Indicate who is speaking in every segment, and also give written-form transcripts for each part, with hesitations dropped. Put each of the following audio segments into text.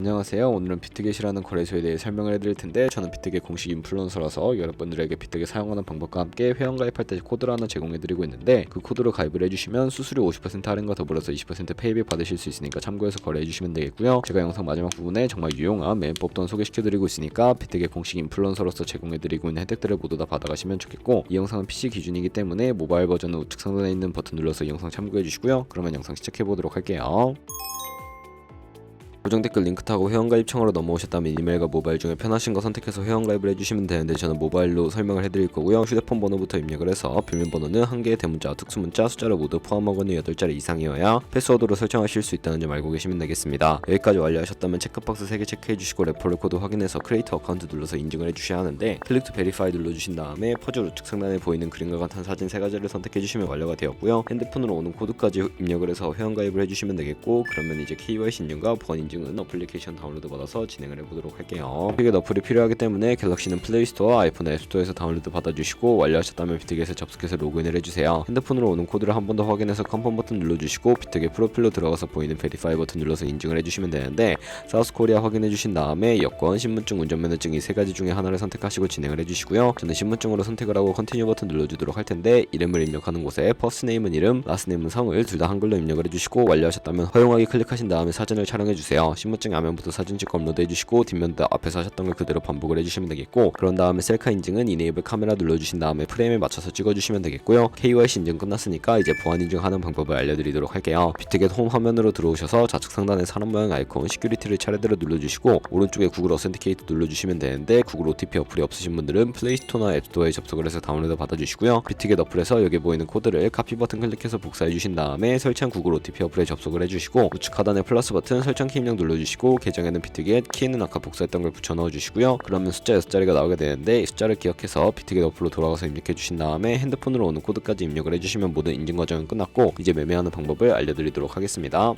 Speaker 1: 안녕하세요. 오늘은 비트겟이라는 거래소에 대해 설명을 해드릴 텐데, 저는 비트겟 공식 인플루언서라서 여러분들에게 비트겟 사용하는 방법과 함께 회원 가입할 때 코드를 하나 제공해드리고 있는데, 그 코드로 가입을 해주시면 수수료 50% 할인과 더불어서 20% 페이백 받으실 수 있으니까 참고해서 거래해주시면 되겠고요. 제가 영상 마지막 부분에 정말 유용한 매매법 또한 소개시켜드리고 있으니까 비트겟 공식 인플루언서로서 제공해드리고 있는 혜택들을 모두 다 받아가시면 좋겠고, 이 영상은 PC 기준이기 때문에 모바일 버전은 우측 상단에 있는 버튼 눌러서 이 영상 참고해주시고요. 그러면 영상 시작해보도록 할게요. 고정 댓글 링크 타고 회원가입 창으로 넘어오셨다면 이메일과 모바일 중에 편하신 거 선택해서 회원가입을 해주시면 되는데, 저는 모바일로 설명을 해드릴 거고요. 휴대폰 번호부터 입력을 해서 비밀번호는 1개의 대문자, 특수문자, 숫자를 모두 포함하고는 8자리 이상이어야 패스워드로 설정하실 수 있다는 점 알고 계시면 되겠습니다. 여기까지 완료하셨다면 체크박스 3개 체크해주시고 레퍼럴 코드 확인해서 크리에이터 어카운트 눌러서 인증을 해주셔야 하는데, 클릭 투 베리파이 눌러주신 다음에 퍼즐 우측 상단에 보이는 그림과 같은 사진 3가지를 선택해주시면 완료가 되었고요. 핸드폰으로 오는 코드까지 입력을 해서 회원가입을 해주시면 되겠고, 그러면 이제 KYC 인증과 보안 인증 어플리케이션 다운로드 받아서 진행을 해보도록 할게요. 비트겟 어플이 필요하기 때문에 갤럭시는 플레이스토어, 아이폰은 앱스토어에서 다운로드 받아주시고, 완료하셨다면 비트겟에 접속해서 로그인을 해주세요. 핸드폰으로 오는 코드를 한 번 더 확인해서 컨펌 버튼 눌러주시고, 비트겟 프로필로 들어가서 보이는 베리파이 버튼 눌러서 인증을 해주시면 되는데, 사우스코리아 확인해주신 다음에 여권, 신분증, 운전면허증 이 3가지 중에 하나를 선택하시고 진행을 해주시고요. 저는 신분증으로 선택을 하고 컨티뉴 버튼 눌러주도록 할 텐데, 이름을 입력하는 곳에 퍼스트네임은 이름, 라스트네임은 성을 둘 다 한글로 입력을 해주시고, 완료하셨다면 허용하기 클릭하신 다음에 사진을 촬영해주세요. 신분증 앞면부터 사진 찍고 업로드 해주시고, 뒷면도 앞에서 하셨던 걸 그대로 반복을 해주시면 되겠고, 그런 다음에 셀카 인증은 이네이블 카메라 눌러주신 다음에 프레임에 맞춰서 찍어주시면 되겠고요. KYC 인증 끝났으니까 이제 보안 인증하는 방법을 알려드리도록 할게요. 비트겟 홈 화면으로 들어오셔서 좌측 상단에 사람 모양 아이콘 시큐리티를 차례대로 눌러주시고, 오른쪽에 구글 어센티케이트 눌러주시면 되는데, 구글 OTP 어플이 없으신 분들은 플레이스토어나 앱스토어에 접속을 해서 다운로드 받아주시고요. 비트겟 어플에서 여기 보이는 코드를 카피 버튼 클릭해서 복사해주신 다음에 설치한 구글 OTP 어플에 접속을 해주시고, 우측 하단에 플러스 버튼 설정 키 입력 눌러주시고, 계정에는 비트겟, 키는 아까 복사했던 걸 붙여 넣어주시고요. 그러면 숫자 6자리가 나오게 되는데, 이 숫자를 기억해서 비트겟 어플로 돌아가서 입력해 주신 다음에 핸드폰으로 오는 코드까지 입력을 해주시면 모든 인증 과정은 끝났고, 이제 매매하는 방법을 알려드리도록 하겠습니다.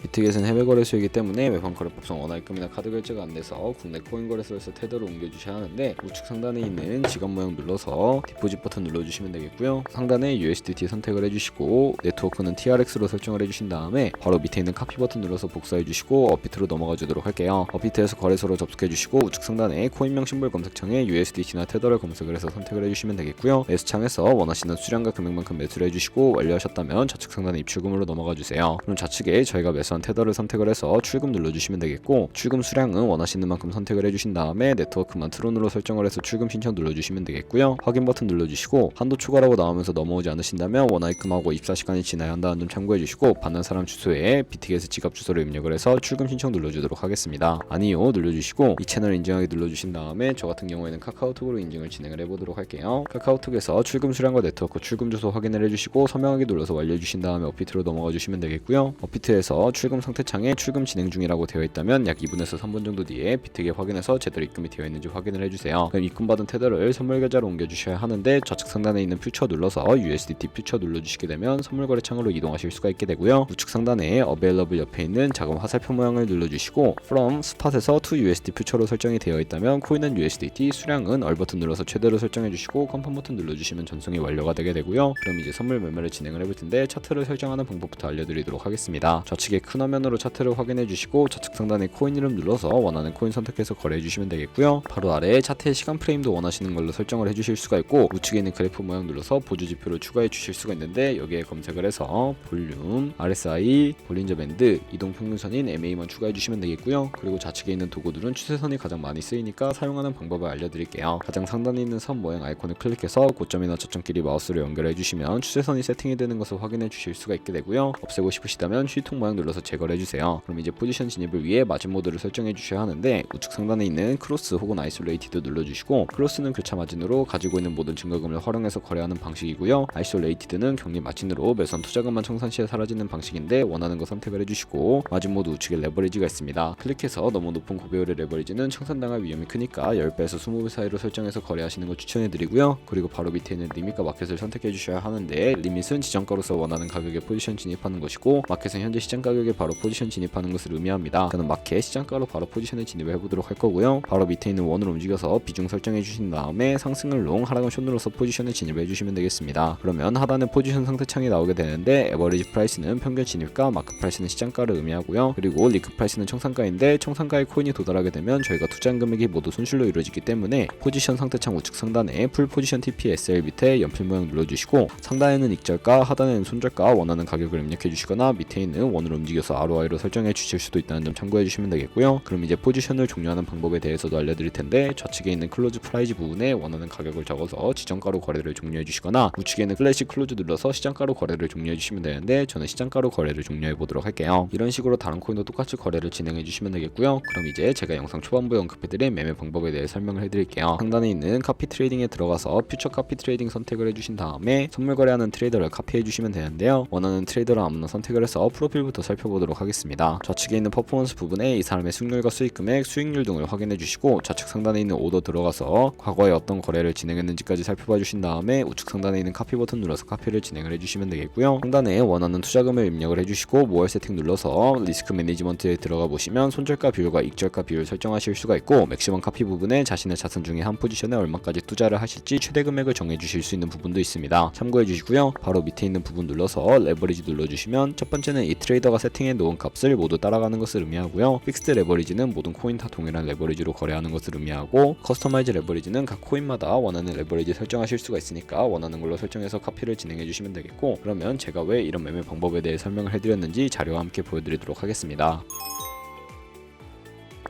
Speaker 1: 비트겟은 해외 거래소이기 때문에 매번 거래법상 원화입금이나 카드 결제가 안 돼서 국내 코인 거래소에서 테더로 옮겨주셔야 하는데, 우측 상단에 있는 지갑 모양 눌러서 디포짓 버튼 눌러주시면 되겠고요. 상단에 USDT 선택을 해주시고, 네트워크는 TRX로 설정을 해주신 다음에 바로 밑에 있는 카피 버튼 눌러서 복사해주시고 업비트로 넘어가 주도록 할게요. 업비트에서 거래소로 접속해주시고, 우측 상단에 코인명 심볼 검색창에 USDT나 테더를 검색을 해서 선택을 해주시면 되겠고요. 매수창에서 원하시는 수량과 금액만큼 매수를 해주시고, 완료하셨다면 좌측 상단에 입출금으로 넘어가 주세요. 그럼 좌측에 저희가 매수한 테더를 선택을 해서 출금 눌러주시면 되겠고, 출금 수량은 원하시는 만큼 선택을 해주신 다음에 네트워크만 트론으로 설정을 해서 출금 신청 눌러주시면 되겠고요. 확인 버튼 눌러주시고, 한도 초과라고 나오면서 넘어오지 않으신다면 원화입금하고 24시간이 지나야 한다는 점 참고해주시고, 받는 사람 주소에 비트겟의 지갑 주소를 입력을 해서 출금 신청 눌러주도록 하겠습니다. 아니요 눌러주시고, 이 채널 인증하기 눌러주신 다음에 저 같은 경우에는 카카오톡으로 인증을 진행을 해보도록 할게요. 카카오톡에서 출금 수량과 네트워크 출금 주소 확인을 해주시고, 서명하기 눌러서 완료해주신 다음에 업비트로 넘어가 주시면 되겠고요. 업비트에서 출금 상태창에 출금 진행 중이라고 되어 있다면 약 2분에서 3분 정도 뒤에 비트겟 확인해서 제대로 입금이 되어 있는지 확인을 해주세요. 그럼 입금받은 테더를 선물 계좌로 옮겨주셔야 하는데, 좌측 상단에 있는 퓨처 눌러서 USDT 퓨처 눌러주시게 되면 선물 거래 창으로 이동하실 수가 있게 되고요. 우측 상단에 Available 옆에 있는 작은 화살표 모양을 눌러주시고, From Spot에서 to USD 퓨처로 설정이 되어 있다면 코인은 USDT, 수량은 얼 버튼 눌러서 최대로 설정해주시고, 컨펌 버튼 눌러주시면 전송이 완료가 되게 되고요. 그럼 이제 선물 매매를 진행을 해볼 텐데, 차트를 설정하는 방법부터 알려드리도록 하겠습니다. 좌측에 큰 화면으로 차트를 확인해 주시고, 좌측 상단에 코인 이름 눌러서 원하는 코인 선택해서 거래해 주시면 되겠고요. 바로 아래에 차트의 시간 프레임도 원하시는 걸로 설정을 해 주실 수가 있고, 우측에 있는 그래프 모양 눌러서 보조 지표를 추가해 주실 수가 있는데, 여기에 검색을 해서 볼륨, RSI, 볼린저 밴드, 이동 평균선인 MA만 추가해 주시면 되겠고요. 그리고 좌측에 있는 도구들은 추세선이 가장 많이 쓰이니까 사용하는 방법을 알려드릴게요. 가장 상단에 있는 선 모양 아이콘을 클릭해서 고점이나 저점끼리 마우스로 연결해 주시면 추세선이 세팅이 되는 것을 확인해 주실 수가 있게 되고요. 없애고 싶으시다면 휴통 모양 눌러서 제거를 해주세요. 그럼 이제 포지션 진입을 위해 마진 모드를 설정해 주셔야 하는데, 우측 상단에 있는 크로스 혹은 아이솔레이티드 눌러주시고, 크로스는 교차 마진으로 가지고 있는 모든 증거금을 활용해서 거래하는 방식이고요. 아이솔레이티드는 격리 마진으로 매수한 투자금만 청산 시에 사라지는 방식인데, 원하는 거 선택을 해주시고, 마진 모드 우측에 레버리지가 있습니다. 클릭해서 너무 높은 고배율의 레버리지는 청산당할 위험이 크니까 10배에서 20배 사이로 설정해서 거래하시는 걸 추천해드리고요. 그리고 바로 밑에 있는 리밋과 마켓을 선택해 주셔야 하는데, 리밋은 지정가로서 원하는 가격에 포지션 진입하는 것이고, 마켓은 현재 시장 가격에 가격에 바로 포지션 진입하는 것을 의미합니다. 저는 마켓 시장가로 바로 포지션에 진입을 해보도록 할 거고요. 바로 밑에 있는 원을 움직여서 비중 설정해 주신 다음에 상승을 롱, 하락은 숏 눌러서 포지션에 진입해 주시면 되겠습니다. 그러면 하단에 포지션 상태창이 나오게 되는데 에버리지 프라이스는 평균 진입가, 마크 프라이스는 시장가를 의미하고요. 그리고 리크 프라이스는 청산가인데 청산가의 코인이 도달하게 되면 저희가 투자한 금액이 모두 손실로 이루어지기 때문에 포지션 상태창 우측 상단에 풀 포지션 TPSL 밑에 연필 모양 눌러주시고 상단에는 익절가, 하단에는 손절가 원하는 가격을 입력해 주시거나 밑에 있는 원을 움직여서 ROI로 설정해 주실 수도 있다는 점 참고해 주시면 되겠고요. 그럼 이제 포지션을 종료하는 방법에 대해서도 알려드릴 텐데 좌측에 있는 클로즈 프라이즈 부분에 원하는 가격을 적어서 지정가로 거래를 종료해 주시거나 우측에 있는 클래식 클로즈 눌러서 시장가로 거래를 종료해 주시면 되는데 저는 시장가로 거래를 종료해 보도록 할게요. 이런 식으로 다른 코인도 똑같이 거래를 진행해 주시면 되겠고요. 그럼 이제 제가 영상 초반부에 언급해드린 매매 방법에 대해 설명을 해드릴게요. 상단에 있는 카피 트레이딩에 들어가서 퓨처 카피 트레이딩 선택을 해주신 다음에 선물 거래하는 트레이더를 카피해 주시면 되는데요. 원하는 트레이더를 아무나 선택을 해서 프로필부터 살펴보도록 하겠습니다. 좌측에 있는 퍼포먼스 부분에 이 사람의 수익률과 수익 금액, 수익률 등을 확인해 주시고 좌측 상단에 있는 오더 들어가서 과거에 어떤 거래를 진행했는지까지 살펴봐 주신 다음에 우측 상단에 있는 카피 버튼 눌러서 카피를 진행을 해주시면 되겠고요. 상단에 원하는 투자금을 입력을 해주시고 모월 세팅 눌러서 리스크 매니지먼트에 들어가 보시면 손절가 비율과 익절가 비율 설정하실 수가 있고 맥시멈 카피 부분에 자신의 자산 중에 한 포지션에 얼마까지 투자를 하실지 최대 금액을 정해 주실 수 있는 부분도 있습니다. 참고해 주시고요. 바로 밑에 있는 부분 눌러서 레버리지 눌러주시면 첫 번째는 이 트레이더가 세팅해 놓은 값을 모두 따라가는 것을 의미하고요. 픽스드 레버리지는 모든 코인 다 동일한 레버리지로 거래하는 것을 의미하고 커스터마이즈 레버리지는 각 코인마다 원하는 레버리지 설정하실 수가 있으니까 원하는 걸로 설정해서 카피를 진행해 주시면 되겠고 그러면 제가 왜 이런 매매 방법에 대해 설명을 해드렸는지 자료와 함께 보여드리도록 하겠습니다.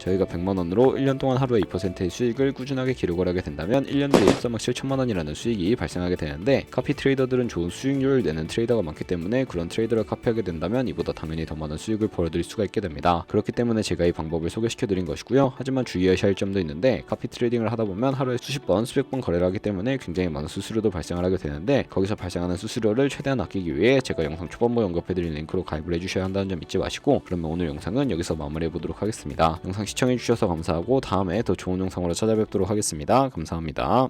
Speaker 1: 저희가 100만원으로 1년 동안 하루에 2%의 수익을 꾸준하게 기록을 하게 된다면 1년 뒤에 13억 7천만원이라는 수익이 발생하게 되는데 카피 트레이더들은 좋은 수익률을 내는 트레이더가 많기 때문에 그런 트레이더를 카피하게 된다면 이보다 당연히 더 많은 수익을 벌어들일 수가 있게 됩니다. 그렇기 때문에 제가 이 방법을 소개시켜 드린 것이고요. 하지만 주의하셔야 할 점도 있는데 카피 트레이딩을 하다 보면 하루에 수십 번, 수백 번 거래를 하기 때문에 굉장히 많은 수수료도 발생을 하게 되는데 거기서 발생하는 수수료를 최대한 아끼기 위해 제가 영상 초반부에 언급해드린 링크로 가입을 해주셔야 한다는 점 잊지 마시고 그러면 오늘 영상은 여기서 마무리해 보도록 하겠습니다. 영상 시청해주셔서 감사하고 다음에 더 좋은 영상으로 찾아뵙도록 하겠습니다. 감사합니다.